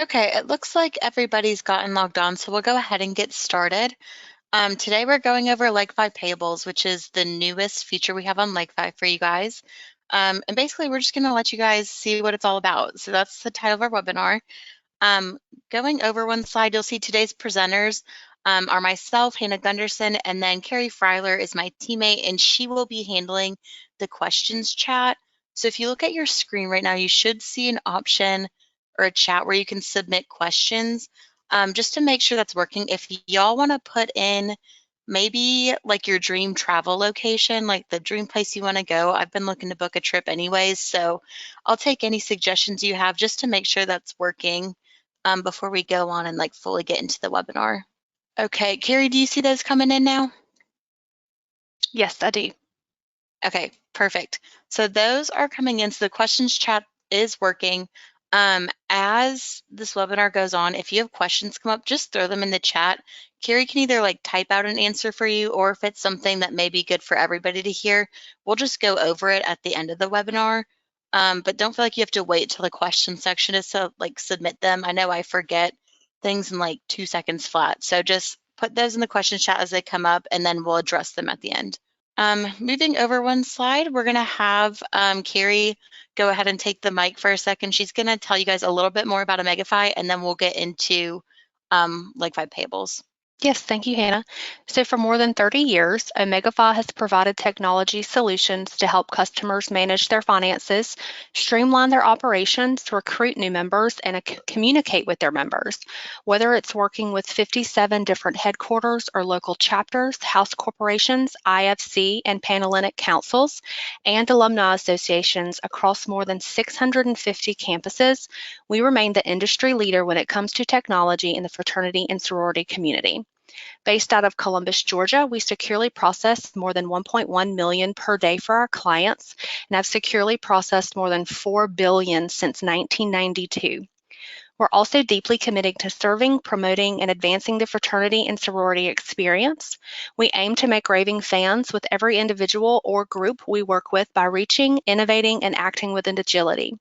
Okay, it looks like everybody's gotten logged on, so we'll go ahead and get started. Today we're going over LegFi Payables, which is the newest feature we have on LegFi for you guys. And basically, we're just going to let you guys see what it's all about. So that's the title of our webinar. Um, Going over one slide, you'll see today's presenters are myself, Hannah Gunderson, and then Carrie Freiler is my teammate, and she will be handling the questions chat. So if you look at your screen right now, you should see an option or a chat where you can submit questions. Just to make sure that's working, if y'all want to put in maybe like your dream travel location, like the dream place you want to go. I've been looking to book a trip anyways, so I'll take any suggestions you have just to make sure that's working before we go on and like fully get into the webinar. Okay, Carrie, do you see those coming in now? Yes, I do. Okay, perfect. So those are coming in. So the questions chat is working. As this webinar goes on, if you have questions come up, just throw them in the chat. Carrie can either like type out an answer for you, or if it's something that may be good for everybody to hear, we'll just go over it at the end of the webinar. But don't feel like you have to wait till the question section is to like submit them. I know I forget things in like 2 seconds flat. So just put those in the question chat as they come up, and then we'll address them at the end. Moving over one slide, we're going to have Carrie go ahead and take the mic for a second. She's going to tell you guys a little bit more about Omegafy, and then we'll get into LegFi Payables. Yes, thank you, Hannah. So for more than 30 years, OmegaFi has provided technology solutions to help customers manage their finances, streamline their operations, recruit new members, and communicate with their members. Whether it's working with 57 different headquarters or local chapters, house corporations, IFC, and Panhellenic councils, and alumni associations across more than 650 campuses, we remain the industry leader when it comes to technology in the fraternity and sorority community. Based out of Columbus, Georgia, we securely process more than 1.1 million per day for our clients and have securely processed more than 4 billion since 1992. We're also deeply committed to serving, promoting, and advancing the fraternity and sorority experience. We aim to make raving fans with every individual or group we work with by reaching, innovating, and acting with agility.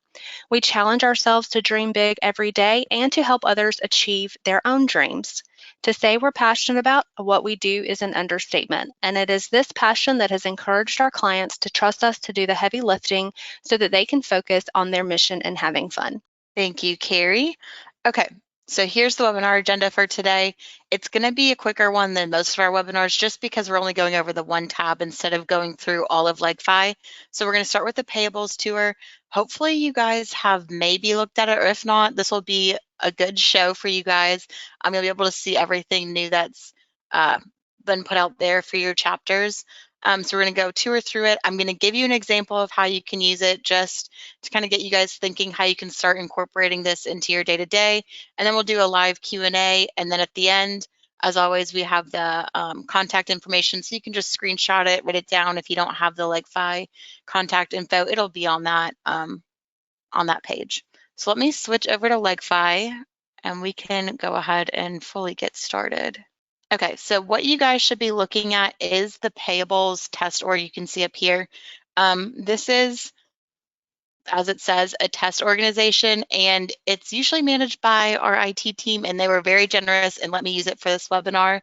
We challenge ourselves to dream big every day and to help others achieve their own dreams. To say we're passionate about what we do is an understatement, and it is this passion that has encouraged our clients to trust us to do the heavy lifting so that they can focus on their mission and having fun. Thank you, Carrie. Okay, so here's the webinar agenda for today. It's going to be a quicker one than most of our webinars just because we're only going over the one tab instead of going through all of LegFi. So we're going to start with the payables tour. Hopefully you guys have maybe looked at it, or if not, this will be a good show for you guys. I'm going to be able to see everything new that's been put out there for your chapters. So we're going to go tour through it. I'm going to give you an example of how you can use it just to kind of get you guys thinking how you can start incorporating this into your day-to-day. And then we'll do a live Q&A. And then at the end, as always, we have the contact information. So you can just screenshot it, write it down. If you don't have the LegFi contact info, it'll be on that page. So let me switch over to LegFi and we can go ahead and fully get started. Okay, so what you guys should be looking at is the payables test org you can see up here. This is, as it says, a test organization, and it's usually managed by our IT team, and they were very generous and let me use it for this webinar.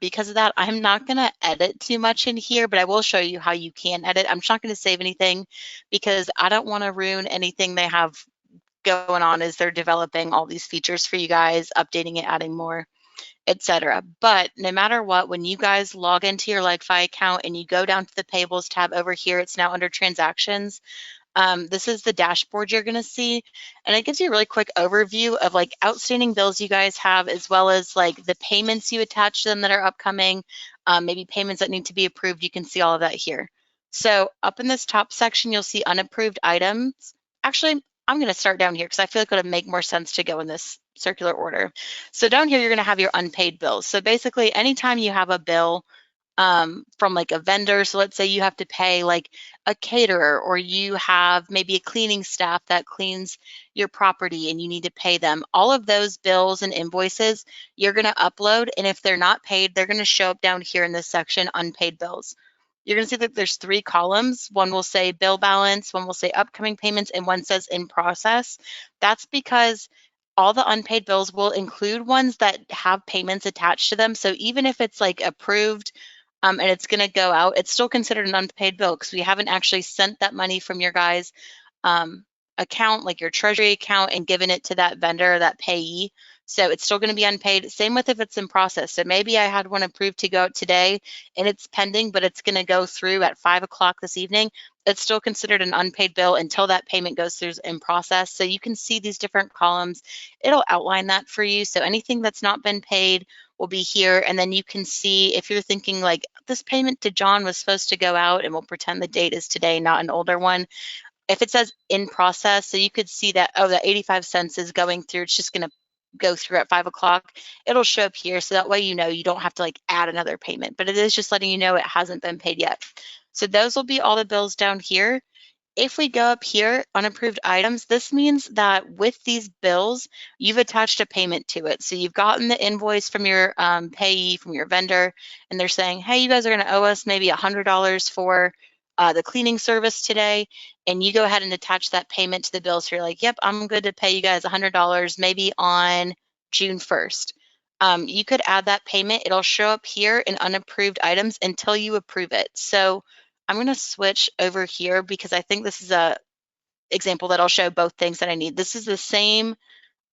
Because of that, I'm not going to edit too much in here, but I will show you how you can edit. I'm just not going to save anything because I don't want to ruin anything they have going on as they're developing all these features for you guys, updating it, adding more, etc. But no matter what, when you guys log into your LegFi account and you go down to the payables tab over here, it's now under transactions. This is the dashboard you're going to see, and it gives you a really quick overview of like outstanding bills you guys have, as well as like the payments you attach to them that are upcoming, maybe payments that need to be approved. You can see all of that here. So up in this top section, you'll see unapproved items. Actually, I'm going to start down here because I feel like it would make more sense to go in this circular order. So down here, you're going to have your unpaid bills. So basically, anytime you have a bill from like a vendor, so let's say you have to pay like a caterer, or you have maybe a cleaning staff that cleans your property and you need to pay them, all of those bills and invoices you're going to upload, and if they're not paid, they're going to show up down here in this section, unpaid bills. You're going to see that there's 3 columns. One will say bill balance, one will say upcoming payments, and one says in process. That's because all the unpaid bills will include ones that have payments attached to them. So even if it's like approved and it's going to go out, it's still considered an unpaid bill because we haven't actually sent that money from your guys' um, account, like your treasury account, and given it to that vendor, that payee. So it's still going to be unpaid. Same with if it's in process. So maybe I had one approved to go out today and it's pending, but it's going to go through at 5 o'clock this evening. It's still considered an unpaid bill until that payment goes through in process. So you can see these different columns. It'll outline that for you. So anything that's not been paid will be here. And then you can see if you're thinking like this payment to John was supposed to go out, and we'll pretend the date is today, not an older one. If it says in process, so you could see that, oh, the 85 cents is going through. It's just going to go through at 5 o'clock. It'll show up here. So that way, you know, you don't have to like add another payment, but it is just letting you know it hasn't been paid yet. So those will be all the bills down here. If we go up here, unapproved items, this means that with these bills, you've attached a payment to it. So you've gotten the invoice from your payee, from your vendor, and they're saying, hey, you guys are going to owe us maybe $100 for the cleaning service today. And you go ahead and attach that payment to the bill. So you're like, yep, I'm good to pay you guys $100 maybe on June 1st. You could add that payment. It'll show up here in unapproved items until you approve it. So I'm going to switch over here because I think this is a example that'll show both things that I need. This is the same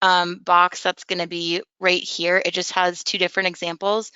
box that's going to be right here. It just has two different examples.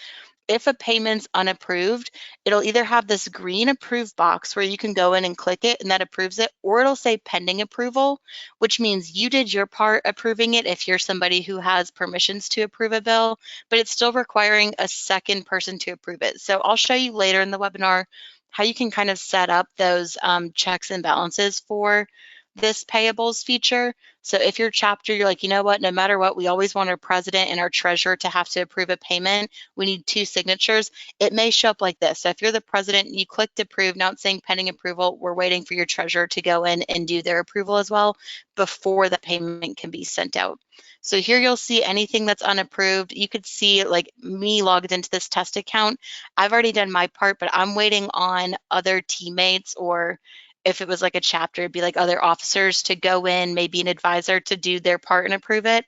If a payment's unapproved, it'll either have this green approve box where you can go in and click it and that approves it, or it'll say pending approval, which means you did your part approving it if you're somebody who has permissions to approve a bill, but it's still requiring a second person to approve it. So I'll show you later in the webinar how you can kind of set up those checks and balances for this payables feature. So if your chapter, you're like, you know what, no matter what, we always want our president and our treasurer to have to approve a payment. We need two signatures. It may show up like this. So if you're the president, you clicked approve, now it's saying pending approval. We're waiting for your treasurer to go in and do their approval as well before the payment can be sent out. So here you'll see anything that's unapproved. You could see like me logged into this test account. I've already done my part, but I'm waiting on other teammates, or if it was like a chapter, it'd be like other officers to go in, maybe an advisor to do their part and approve it.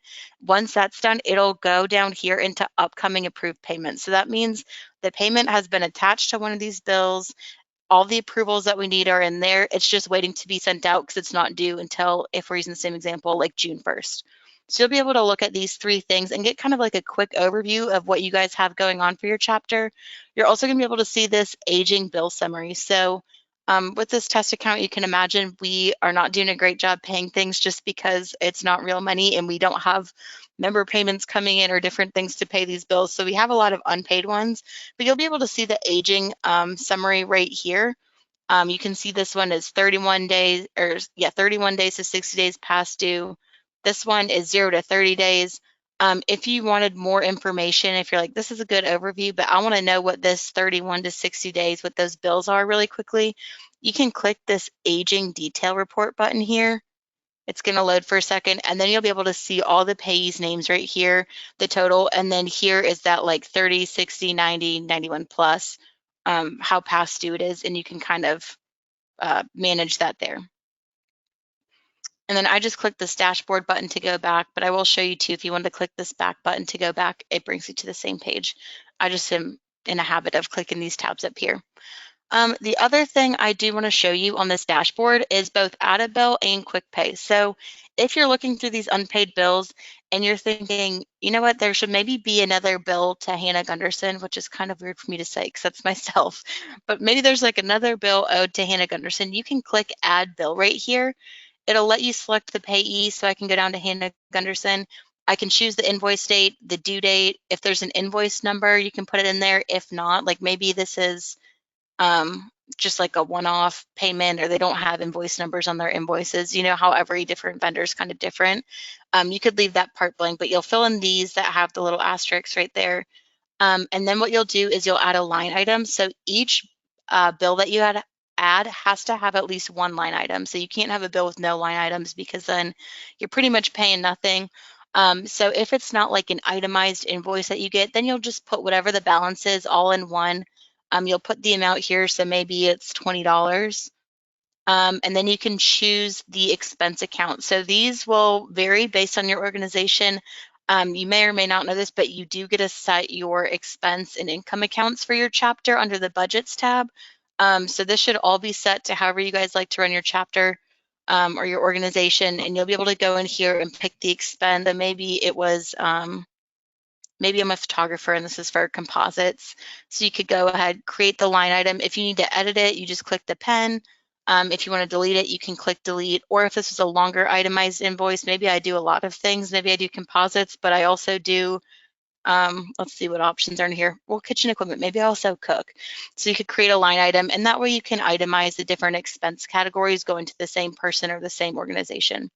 Once that's done, it'll go down here into upcoming approved payments. So that means the payment has been attached to one of these bills. All the approvals that we need are in there. It's just waiting to be sent out because it's not due until, if we're using the same example, like June 1st. So you'll be able to look at these three things and get kind of like a quick overview of what you guys have going on for your chapter. You're also going to be able to see this aging bill summary. So with this test account, you can imagine we are not doing a great job paying things just because it's not real money and we don't have member payments coming in or different things to pay these bills. So we have a lot of unpaid ones, but you'll be able to see the aging summary right here. You can see this one is 31 days, or yeah, 31 days to 60 days past due. This one is 0 to 30 days. If you wanted more information, if you're like, this is a good overview, but I want to know what this 31 to 60 days, what those bills are really quickly, you can click this aging detail report button here. It's going to load for a second, and then you'll be able to see all the payees' names right here, the total, and then here is that like 30, 60, 90, 91 plus, how past due it is, and you can kind of manage that there. And then I just clicked this dashboard button to go back, but I will show you too, if you want to click this back button to go back, it brings you to the same page. I just am in a habit of clicking these tabs up here. The other thing I do want to show you on this dashboard is both add a bill and quick pay. So if you're looking through these unpaid bills and you're thinking, you know what, there should maybe be another bill to Hannah Gunderson, which is kind of weird for me to say because that's myself, but maybe there's like another bill owed to Hannah Gunderson, you can click add bill right here. It'll let you select the payee, so I can go down to Hannah Gunderson. I can choose the invoice date, the due date. If there's an invoice number, you can put it in there. If not, like maybe this is just like a one-off payment, or they don't have invoice numbers on their invoices, you know how every different vendor is kind of different. You could leave that part blank, but you'll fill in these that have the little asterisks right there. And then what you'll do is you'll add a line item. So each bill that you add has to have at least one line item. So you can't have a bill with no line items because then you're pretty much paying nothing. So if it's not like an itemized invoice that you get, then you'll just put whatever the balance is all in one. You'll put the amount here. So maybe it's $20. And then you can choose the expense account. So these will vary based on your organization. You may or may not know this, but you do get to set your expense and income accounts for your chapter under the budgets tab. So this should all be set to however you guys like to run your chapter or your organization, and you'll be able to go in here and pick the expense. So maybe it was maybe I'm a photographer and this is for composites. So you could go ahead, create the line item. If you need to edit it, you just click the pen. If you want to delete it, you can click delete. Or if this is a longer itemized invoice, maybe I do a lot of things. Maybe I do composites, but I also do, let's see what options are in here. Well, kitchen equipment, maybe I also cook. So you could create a line item, and that way you can itemize the different expense categories going to the same person or the same organization.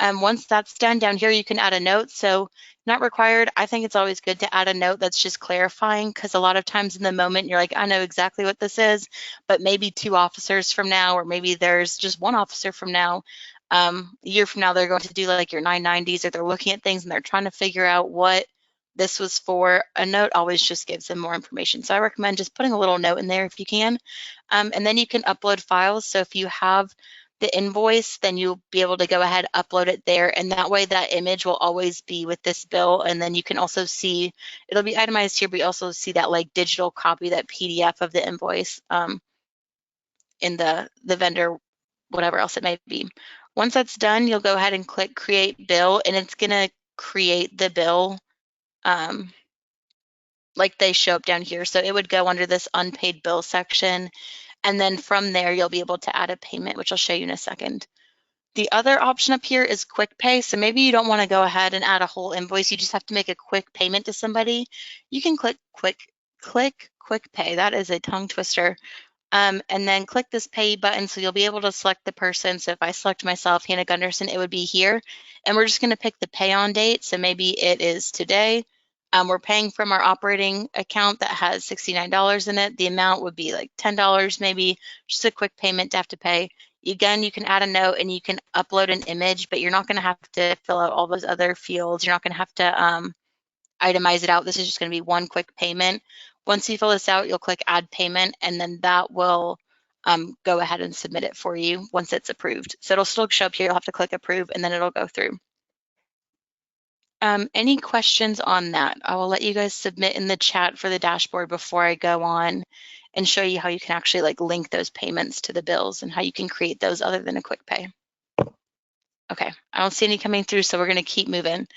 Once that's done, down here you can add a note. So not required. I think it's always good to add a note that's just clarifying, because a lot of times in the moment you're like, I know exactly what this is, but maybe 2 officers from now, or maybe there's just 1 officer from now, a year from now, they're going to do like your 990s, or they're looking at things and they're trying to figure out what this was for. A note always just gives them more information. So I recommend just putting a little note in there if you can. And then you can upload files. So if you have the invoice, then you'll be able to go ahead, upload it there, and that way that image will always be with this bill. And then you can also see, it'll be itemized here, but you also see that like digital copy, that PDF of the invoice in the vendor, whatever else it may be. Once that's done, you'll go ahead and click create bill, and it's gonna create the bill like they show up down here. So it would go under this unpaid bill section. And then from there, you'll be able to add a payment, which I'll show you in a second. The other option up here is quick pay. So maybe you don't want to go ahead and add a whole invoice. You just have to make a quick payment to somebody. You can click quick pay. That is a tongue twister. And then click this pay button, so you'll be able to select the person. So if I select myself, Hannah Gunderson, it would be here. And we're just going to pick the pay on date. So maybe it is today. We're paying from our operating account that has $69 in it. The amount would be like $10 maybe, just a quick payment to have to pay. Again, you can add a note and you can upload an image, but you're not going to have to fill out all those other fields. You're not going to have to itemize it out. This is just going to be one quick payment. Once you fill this out, you'll click add payment, and then that will go ahead and submit it for you once it's approved. So it'll still show up here. You'll have to click approve, and then it'll go through. Any questions on that? I will let you guys submit in the chat for the dashboard before I go on and show you how you can actually like link those payments to the bills and how you can create those other than a quick pay. Okay, I don't see any coming through, so we're going to keep moving.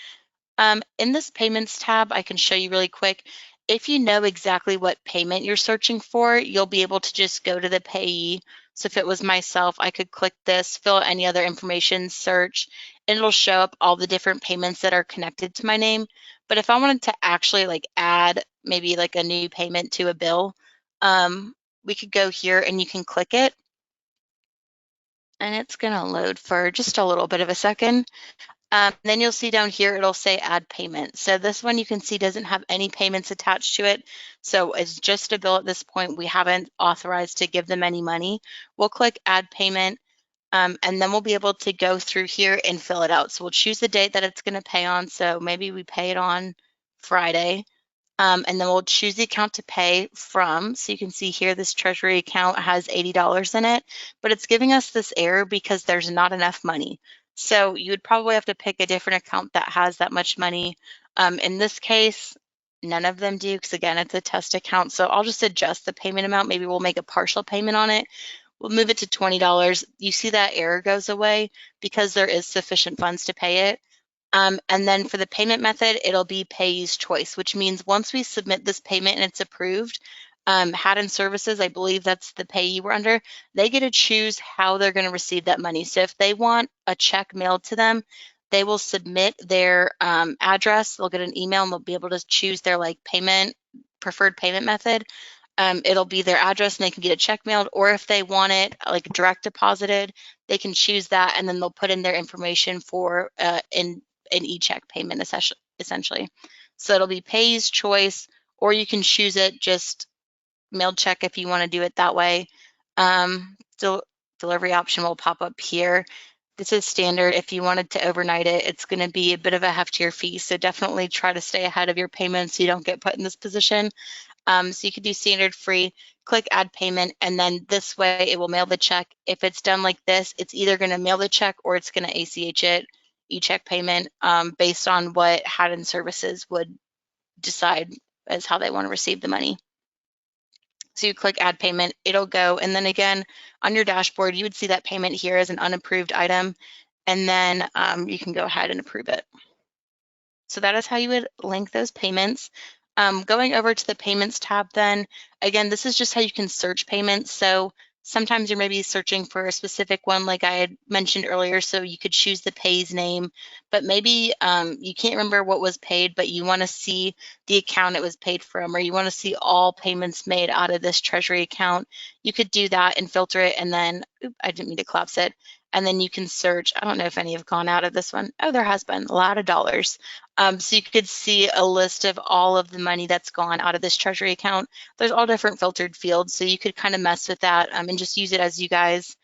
In this payments tab, I can show you really quick. If you know exactly what payment you're searching for, you'll be able to just go to the payee. So if it was myself, I could click this, fill out any other information, search, and it'll show up all the different payments that are connected to my name. But if I wanted to actually like add maybe like a new payment to a bill, we could go here and you can click it. And it's gonna load for just a little bit of a second. Then you'll see down here, it'll say add payment. So this one you can see doesn't have any payments attached to it. So it's just a bill at this point. We haven't authorized to give them any money. We'll click add payment, and then we'll be able to go through here and fill it out. So we'll choose the date that it's going to pay on. So maybe we pay it on Friday. And then we'll choose the account to pay from. So you can see here, this treasury account has $80 in it, but it's giving us this error because there's not enough money. So you would probably have to pick a different account that has that much money. In this case, none of them do, because again, it's a test account. So I'll just adjust the payment amount. Maybe we'll make a partial payment on it. We'll move it to $20. You see that error goes away because there is sufficient funds to pay it. And then for the payment method, it'll be payee's choice, which means once we submit this payment and it's approved, Haddon Services, I believe that's the payee we're under, they get to choose how they're going to receive that money. So if they want a check mailed to them, they will submit their address, they'll get an email, and they'll be able to choose their like preferred payment method. It'll be their address and they can get a check mailed, or if they want it like direct deposited, they can choose that, and then they'll put in their information for an e-check payment essentially. So it'll be payee's choice, or you can choose it just mailed check if you want to do it that way. Delivery option will pop up here. This is standard. If you wanted to overnight it, it's going to be a bit of a heftier fee. So definitely try to stay ahead of your payments so you don't get put in this position. So you could do standard free, click add payment, and then this way it will mail the check. If it's done like this, it's either going to mail the check or it's going to ACH it, e-check payment, based on what Haddon Services would decide as how they want to receive the money. So you click add payment, it'll go, and then again, on your dashboard, you would see that payment here as an unapproved item, and then you can go ahead and approve it. So that is how you would link those payments. Going over to the payments tab then, again, this is just how you can search payments. So sometimes you're maybe searching for a specific one like I had mentioned earlier, so you could choose the payee's name, but maybe you can't remember what was paid, but you want to see the account it was paid from, or you want to see all payments made out of this treasury account. You could do that and filter it, and then, I didn't mean to collapse it, and then you can search. I don't know if any have gone out of this one. Oh, there has been a lot of dollars. So you could see a list of all of the money that's gone out of this treasury account. There's all different filtered fields, so you could kind of mess with that and just use it as you guys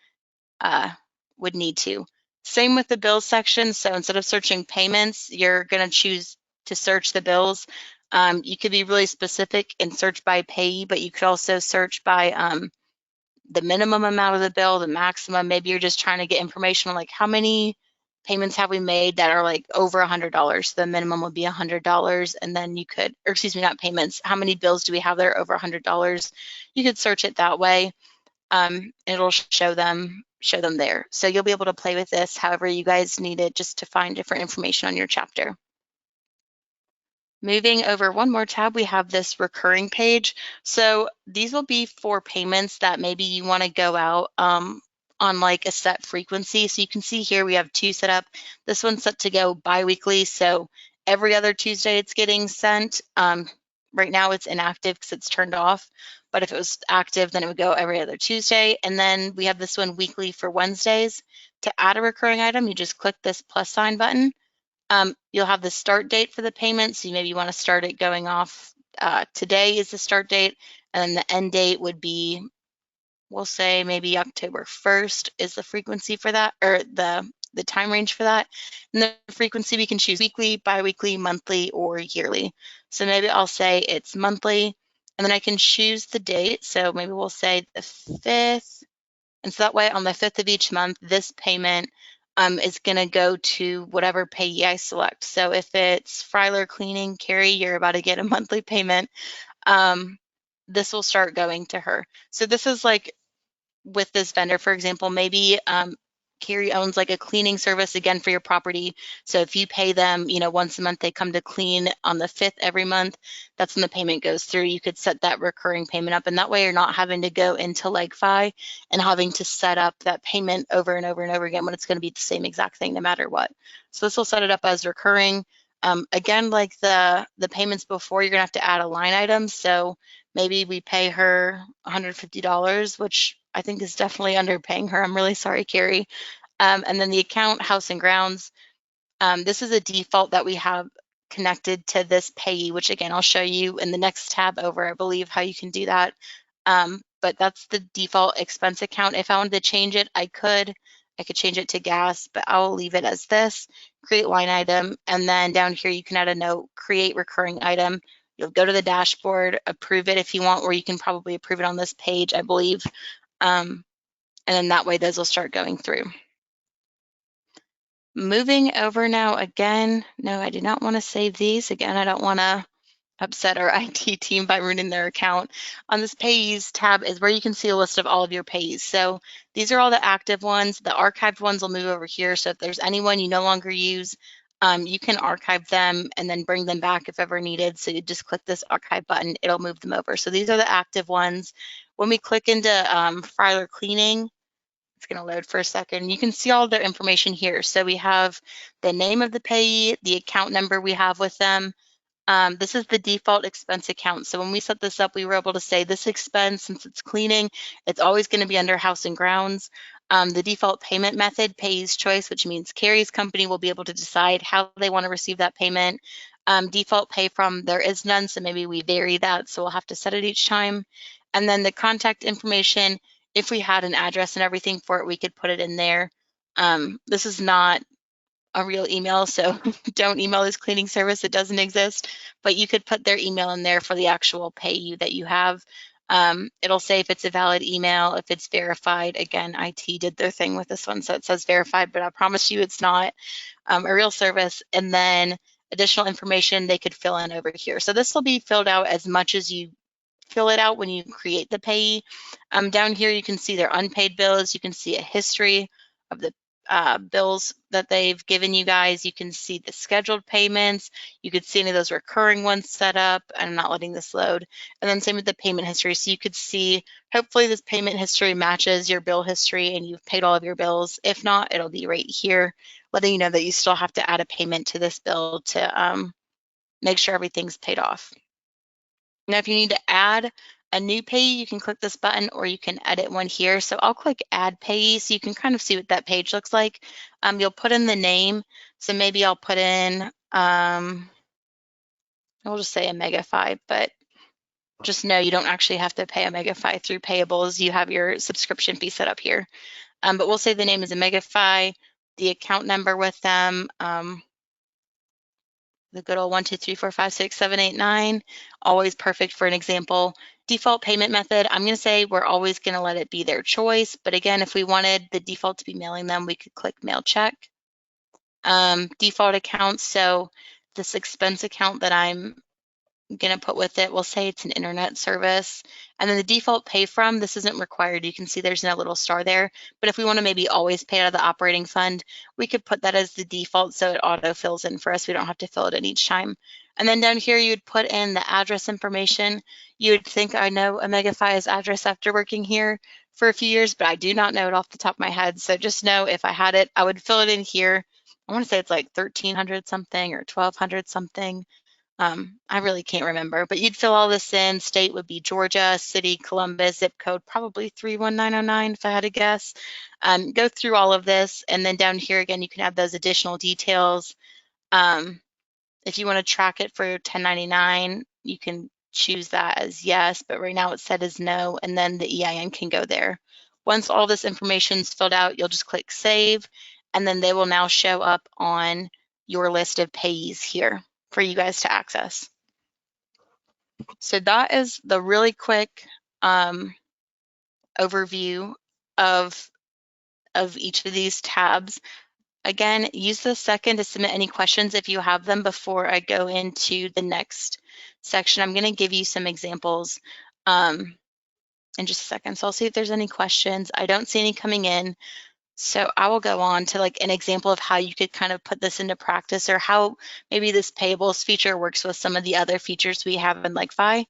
would need to. Same with the bills section. So instead of searching payments, you're going to choose to search the bills. You could be really specific and search by payee, but you could also search by the minimum amount of the bill, the maximum. Maybe you're just trying to get information on like how many payments have we made that are like over $100. The minimum would be $100, and then you could, or excuse me, not payments. How many bills do we have that are over $100? You could search it that way. It'll show them there. So you'll be able to play with this however you guys need it, just to find different information on your chapter. Moving over one more tab, we have this recurring page. So these will be for payments that maybe you want to go out on like a set frequency. So you can see here we have two set up. This one's set to go bi-weekly, so every other Tuesday it's getting sent. Right now it's inactive because it's turned off, but if it was active, then it would go every other Tuesday. And then we have this one weekly for Wednesdays. To add a recurring item, you just click this plus sign button. You'll have the start date for the payment, so maybe you want to start it going off today is the start date, and then the end date would be, we'll say maybe October 1st is the frequency for that, or the time range for that. And the frequency we can choose weekly, bi-weekly, monthly, or yearly. So maybe I'll say it's monthly, and then I can choose the date. So maybe we'll say the 5th. And so that way on the 5th of each month, this payment is going to go to whatever payee I select. So if it's Fryler Cleaning, Carrie, you're about to get a monthly payment. This will start going to her. So this is like with this vendor, for example, maybe Carrie owns like a cleaning service again for your property. So if you pay them, once a month, they come to clean on the 5th every month. That's when the payment goes through. You could set that recurring payment up, and that way you're not having to go into LegFi and having to set up that payment over and over and over again when it's going to be the same exact thing no matter what. So this will set it up as recurring. Again, like the payments before, you're going to have to add a line item. So maybe we pay her $150, which I think is definitely underpaying her. I'm really sorry, Carrie. And then the account, house and grounds. This is a default that we have connected to this payee, which again, I'll show you in the next tab over, I believe, how you can do that. But that's the default expense account. If I wanted to change it, I could change it to gas, but I'll leave it as this, create line item. And then down here, you can add a note, create recurring item. You'll go to the dashboard, approve it if you want, or you can probably approve it on this page, I believe. And then that way, those will start going through. Moving over now again, no, I do not want to save these. Again, I don't want to upset our IT team by ruining their account. On this payees tab is where you can see a list of all of your payees. So these are all the active ones. The archived ones will move over here. So if there's anyone you no longer use, you can archive them and then bring them back if ever needed. So you just click this archive button, it'll move them over. So these are the active ones. When we click into Fryler Cleaning, it's going to load for a second. You can see all their information here. So we have the name of the payee, the account number we have with them. This is the default expense account. So when we set this up, we were able to say this expense, since it's cleaning, it's always going to be under house and grounds. The default payment method, payee's choice, which means Carrie's company will be able to decide how they want to receive that payment. Default pay from, there is none, so maybe we vary that, so we'll have to set it each time. And then the contact information, if we had an address and everything for it, we could put it in there. This is not a real email, so don't email this cleaning service. It doesn't exist, but you could put their email in there for the actual payee that you have. It'll say if it's a valid email, if it's verified. Again, IT did their thing with this one, so it says verified, but I promise you it's not a real service. And then additional information they could fill in over here. So this will be filled out as much as you fill it out when you create the payee. Down here, you can see their unpaid bills. You can see a history of the bills that they've given you guys. You can see the scheduled payments. You could see any of those recurring ones set up. I'm not letting this load. And then same with the payment history. So you could see, hopefully this payment history matches your bill history and you've paid all of your bills. If not, it'll be right here, letting you know that you still have to add a payment to this bill to make sure everything's paid off. Now, if you need to add a new payee, you can click this button or you can edit one here. So I'll click add payee so you can kind of see what that page looks like. You'll put in the name. So maybe I'll put in, I'll just say Omegafy, but just know you don't actually have to pay Omegafy through Payables. You have your subscription fee set up here. But we'll say the name is Omegafy, the account number with them, the good old 1, 2, 3, 4, 5, 6, 7, 8, 9, always perfect for an example. Default payment method, I'm going to say we're always going to let it be their choice. But again, if we wanted the default to be mailing them, we could click mail check. Default accounts, so this expense account that I'm going to put with it, we'll say it's an internet service. And then the default pay from, this isn't required. You can see there's no little star there. But if we want to maybe always pay out of the operating fund, we could put that as the default so it auto fills in for us. We don't have to fill it in each time. And then down here, you'd put in the address information. You would think I know Omegafy's address after working here for a few years, but I do not know it off the top of my head. So just know if I had it, I would fill it in here. I want to say it's like 1300 something or 1200 something. I really can't remember, but you'd fill all this in. State would be Georgia, city, Columbus, zip code, probably 31909 if I had to guess. Go through all of this, and then down here again, you can add those additional details. If you want to track it for 1099, you can choose that as yes, but right now it's set as no, and then the EIN can go there. Once all this information is filled out, you'll just click save, and then they will now show up on your list of payees here for you guys to access. So that is the really quick overview of each of these tabs. Again, use the second to submit any questions if you have them before I go into the next section. I'm going to give you some examples in just a second. So I'll see if there's any questions. I don't see any coming in. So I will go on to like an example of how you could kind of put this into practice, or how maybe this payables feature works with some of the other features we have in LegFi.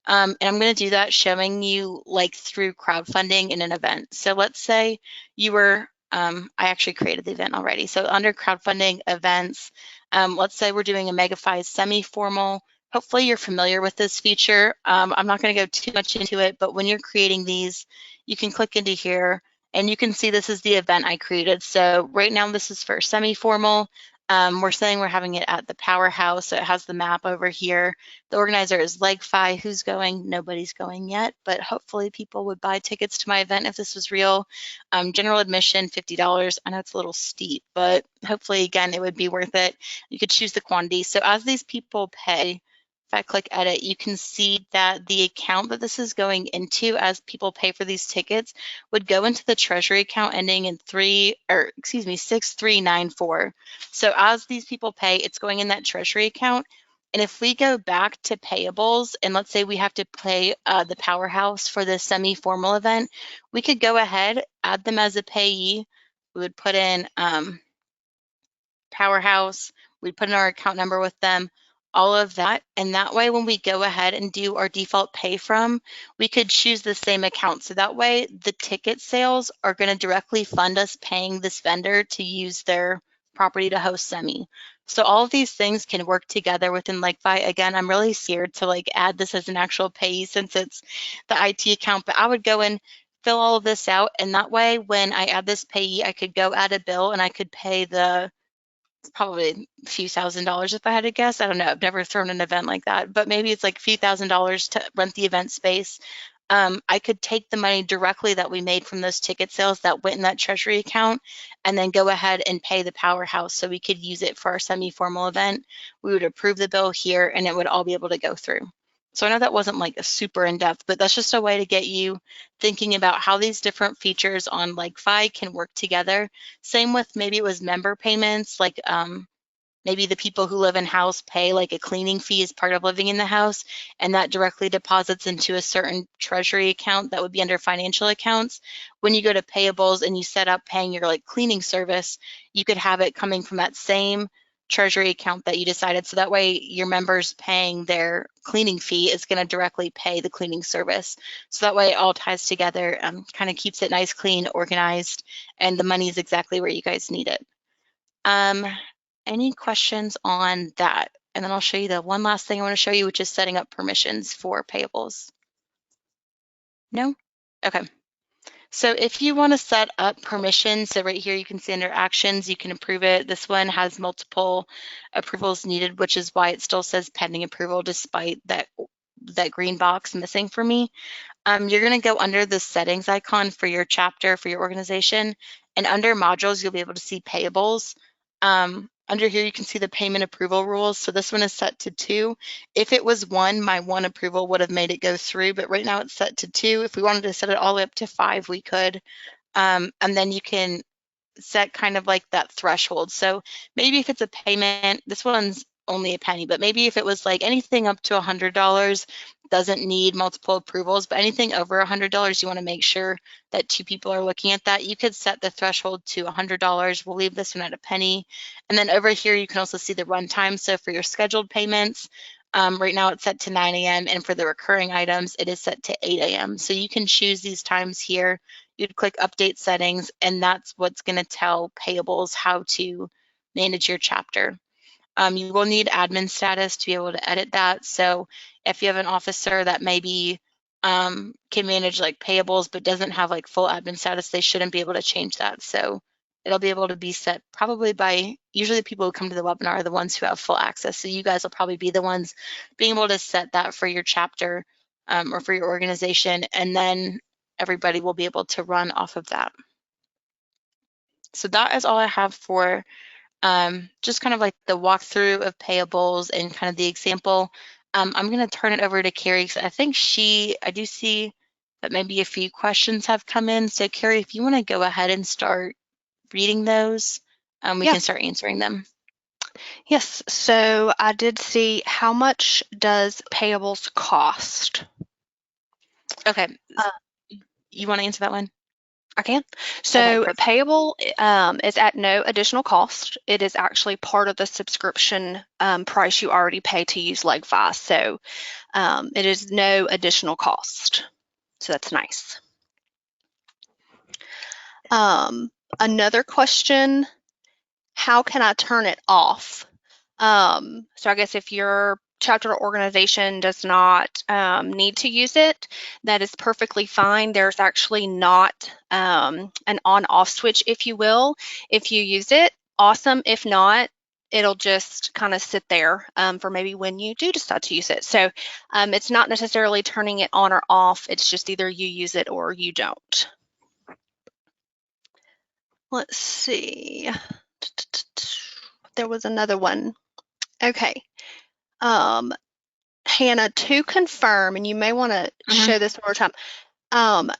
And I'm going to do that showing you like through crowdfunding in an event. So let's say you were, I actually created the event already. So under crowdfunding events, let's say we're doing a Omegafy semi-formal. Hopefully you're familiar with this feature. I'm not going to go too much into it, but when you're creating these, you can click into here and you can see this is the event I created. So right now this is for semi-formal. We're saying we're having it at the Powerhouse, so it has the map over here. The organizer is LegFi. Who's going? Nobody's going yet, but hopefully people would buy tickets to my event if this was real. General admission, $50. I know it's a little steep, but hopefully, again, it would be worth it. You could choose the quantity. So as these people pay, if I click edit, you can see that the account that this is going into as people pay for these tickets would go into the treasury account ending in 6394. So as these people pay, it's going in that treasury account. And if we go back to payables, and let's say we have to pay the Powerhouse for the semi-formal event, we could go ahead, add them as a payee. We would put in Powerhouse, we'd put in our account number with them, all of that. And that way, when we go ahead and do our default pay from, we could choose the same account. So that way, the ticket sales are going to directly fund us paying this vendor to use their property to host semi. So all of these things can work together within LegFi. Again, I'm really scared to like add this as an actual payee since it's the IT account, but I would go and fill all of this out. And that way, when I add this payee, I could go add a bill and I could pay the probably a few $1,000s if I had to guess. I don't know. I've never thrown an event like that, but maybe it's like a few $1,000s to rent the event space. I could take the money directly that we made from those ticket sales that went in that treasury account and then go ahead and pay the powerhouse so we could use it for our semi-formal event. We would approve the bill here and it would all be able to go through. So I know that wasn't like a super in-depth, but that's just a way to get you thinking about how these different features on LegFi can work together. Same with maybe it was member payments, like maybe the people who live in house pay like a cleaning fee as part of living in the house, and that directly deposits into a certain treasury account that would be under financial accounts. When you go to payables and you set up paying your like cleaning service, you could have it coming from that same treasury account that you decided. So that way your members paying their cleaning fee is going to directly pay the cleaning service. So that way it all ties together, kind of keeps it nice, clean, organized, and the money is exactly where you guys need it. Um, any questions on that? And then I'll show you the one last thing I want to show you, which is setting up permissions for payables. No? Okay. So if you want to set up permissions, so right here you can see under actions, you can approve it. This one has multiple approvals needed, which is why it still says pending approval despite that green box missing for me. You're going to go under the settings icon for your chapter, for your organization, and under modules, you'll be able to see payables. Under here, you can see the payment approval rules. So this one is set to 2. If it was 1, my 1 approval would have made it go through, but right now it's set to 2. If we wanted to set it all the way up to 5, we could. And then you can set kind of like that threshold. So maybe if it's a payment, this one's only a penny, but maybe if it was like anything up to $100 doesn't need multiple approvals, but anything over $100, you want to make sure that 2 people are looking at that. You could set the threshold to $100. We'll leave this one at a penny. And then over here, you can also see the runtime. So for your scheduled payments, right now it's set to 9 a.m. and for the recurring items, it is set to 8 a.m. So you can choose these times here. You'd click update settings, and that's what's going to tell payables how to manage your chapter. You will need admin status to be able to edit that. So if you have an officer that maybe can manage like payables but doesn't have like full admin status, they shouldn't be able to change that. So it'll be able to be set probably by, usually the people who come to the webinar are the ones who have full access. So you guys will probably be the ones being able to set that for your chapter or for your organization, and then everybody will be able to run off of that. So that is all I have for just kind of like the walkthrough of payables and kind of the example. I'm going to turn it over to Carrie because I think I do see that maybe a few questions have come in. So Carrie, if you want to go ahead and start reading those, we Yeah. can start answering them. Yes. So I did see, how much does payables cost? Okay. Uh, You want to answer that one? I can. Okay, So perfect. payable is at no additional cost. It is actually part of the subscription price you already pay to use LegFi. So it is no additional cost. So that's nice. Another question, how can I turn it off? So I guess if your chapter or organization does not need to use it, that is perfectly fine. There's actually not an on-off switch, if you will. If you use it, awesome. If not, it'll just kind of sit there for maybe when you do decide to use it. So it's not necessarily turning it on or off. It's just either you use it or you don't. Let's see. There was another one. Okay. Hannah, to confirm, and you may want to show this one more time.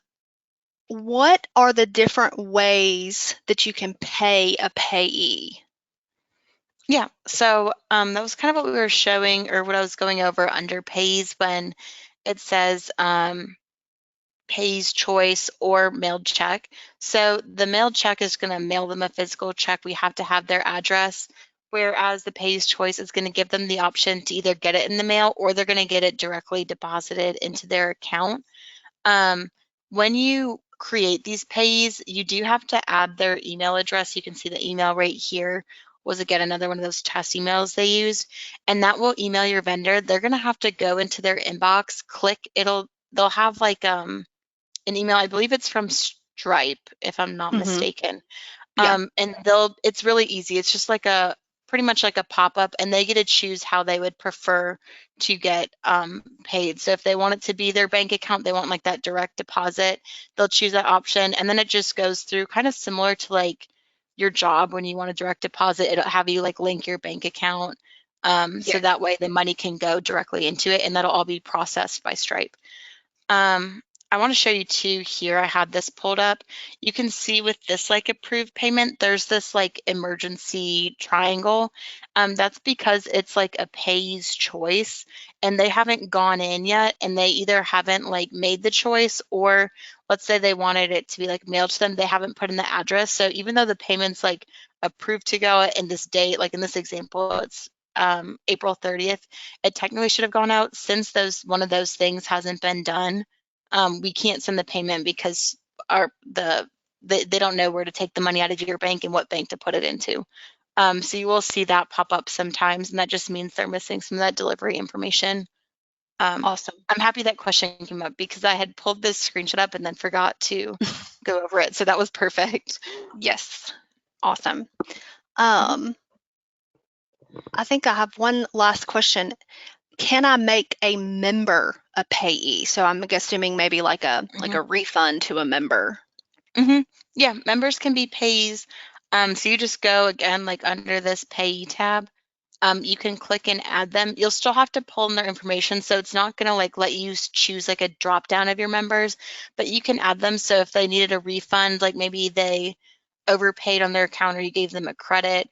What are the different ways that you can pay a payee? Yeah, so that was kind of what we were showing, or what I was going over under pays when it says pays choice or mailed check. So the mailed check is going to mail them a physical check. We have to have their address, whereas the pays choice is going to give them the option to either get it in the mail or they're going to get it directly deposited into their account. When you create these payees, you do have to add their email address. You can see the email right here was, again, another one of those test emails they use, and that will email your vendor. They're going to have to go into their inbox, they'll have like an email, I believe it's from Stripe, if I'm not mistaken. Yeah. And it's really easy. It's just like a pretty much like a pop-up, and they get to choose how they would prefer to get paid. So if they want it to be their bank account, they want like that direct deposit, they'll choose that option. And then it just goes through kind of similar to like your job when you want a direct deposit, it'll have you like link your bank account. So Yeah. that way the money can go directly into it and that'll all be processed by Stripe. Um, I want to show you too here. I had this pulled up. You can see with this like approved payment, there's this like emergency triangle. That's because it's like a payee's choice and they haven't gone in yet and they either haven't like made the choice or let's say they wanted it to be like mailed to them, they haven't put in the address. So even though the payment's like approved to go in this date, like in this example, it's April 30th, it technically should have gone out since one of those things hasn't been done. We can't send the payment because they don't know where to take the money out of your bank and what bank to put it into. So you will see that pop up sometimes, and that just means they're missing some of that delivery information. Awesome. I'm happy that question came up because I had pulled this screenshot up and then forgot to go over it. So that was perfect. Yes. Awesome. Mhm. I think I have one last question. Can I make a member a payee? So I'm assuming maybe like a Mhm. refund to a member. Mhm. Yeah, members can be payees. So you just go again, like under this payee tab. You can click and add them. You'll still have to pull in their information, so it's not gonna like let you choose like a drop down of your members, but you can add them. So if they needed a refund, like maybe they overpaid on their account or you gave them a credit,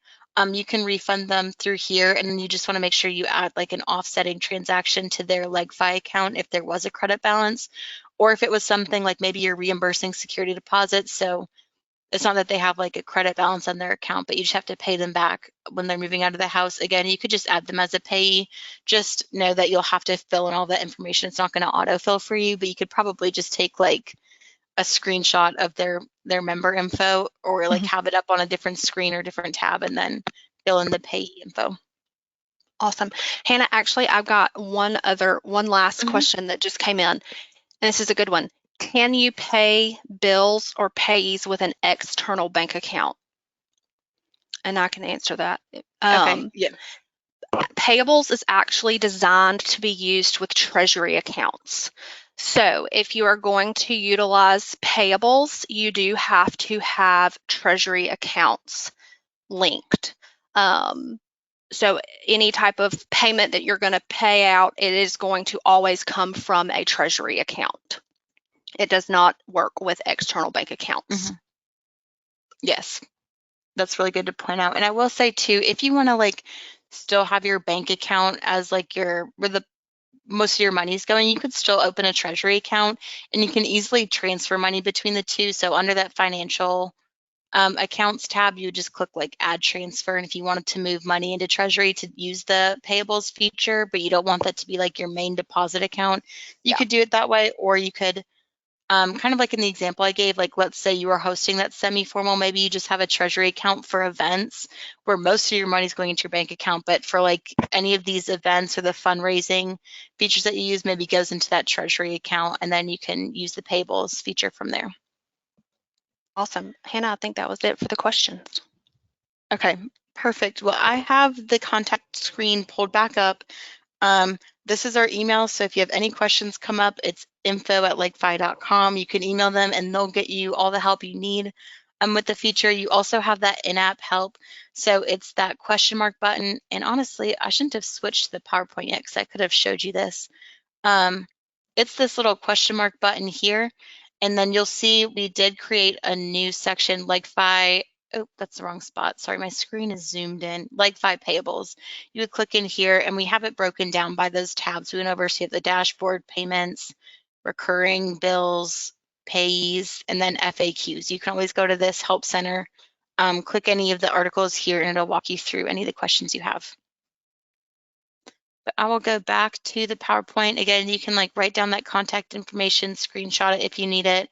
you can refund them through here, and then you just want to make sure you add like an offsetting transaction to their LegFi account if there was a credit balance, or if it was something like maybe you're reimbursing security deposits. So it's not that they have like a credit balance on their account, but you just have to pay them back when they're moving out of the house. Again, you could just add them as a payee. Just know that you'll have to fill in all that information. It's not going to autofill for you, but you could probably just take like a screenshot of their member info or like Mhm. have it up on a different screen or different tab and then fill in the payee info. Awesome. Hannah, actually, I've got one last Mhm. question that just came in, and this is a good one. Can you pay bills or payees with an external bank account? And I can answer that. Okay. Um, Yeah. Payables is actually designed to be used with treasury accounts. So if you are going to utilize payables, you do have to have treasury accounts linked. So any type of payment that you're going to pay out, it is going to always come from a treasury account. It does not work with external bank accounts. Mhm. Yes. That's really good to point out. And I will say too, if you want to like still have your bank account as like where the most of your money is going, you could still open a treasury account and you can easily transfer money between the two. So under that financial accounts tab, you would just click like add transfer. And if you wanted to move money into treasury to use the payables feature, but you don't want that to be like your main deposit account, you Yeah, could do it that way, or you could kind of like in the example I gave, like let's say you are hosting that semi-formal, maybe you just have a treasury account for events where most of your money is going into your bank account, but for like any of these events or the fundraising features that you use, maybe goes into that treasury account, and then you can use the payables feature from there. awesome. Hannah, I think that was it for the questions. Okay, perfect. Well, I have the contact screen pulled back up. This is our email, so if you have any questions come up, it's info@legfi.com. You can email them and they'll get you all the help you need. With the feature, you also have that in-app help. So it's that question mark button. And honestly, I shouldn't have switched to the PowerPoint yet because I could have showed you this. Um, it's this little question mark button here. And then you'll see we did create a new section, LegFi. Oh, that's the wrong spot. Sorry, my screen is zoomed in. LegFi Payables. You would click in here and we have it broken down by those tabs we went over. So you have the dashboard, payments, recurring bills, payees, and then FAQs. You can always go to this help center, click any of the articles here, and it'll walk you through any of the questions you have. But I will go back to the PowerPoint. Again, you can like write down that contact information, screenshot it if you need it.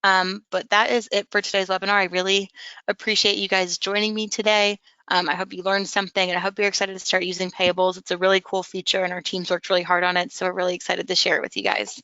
But that is it for today's webinar. I really appreciate you guys joining me today. I hope you learned something and I hope you're excited to start using Payables. It's a really cool feature and our teams worked really hard on it. So we're really excited to share it with you guys.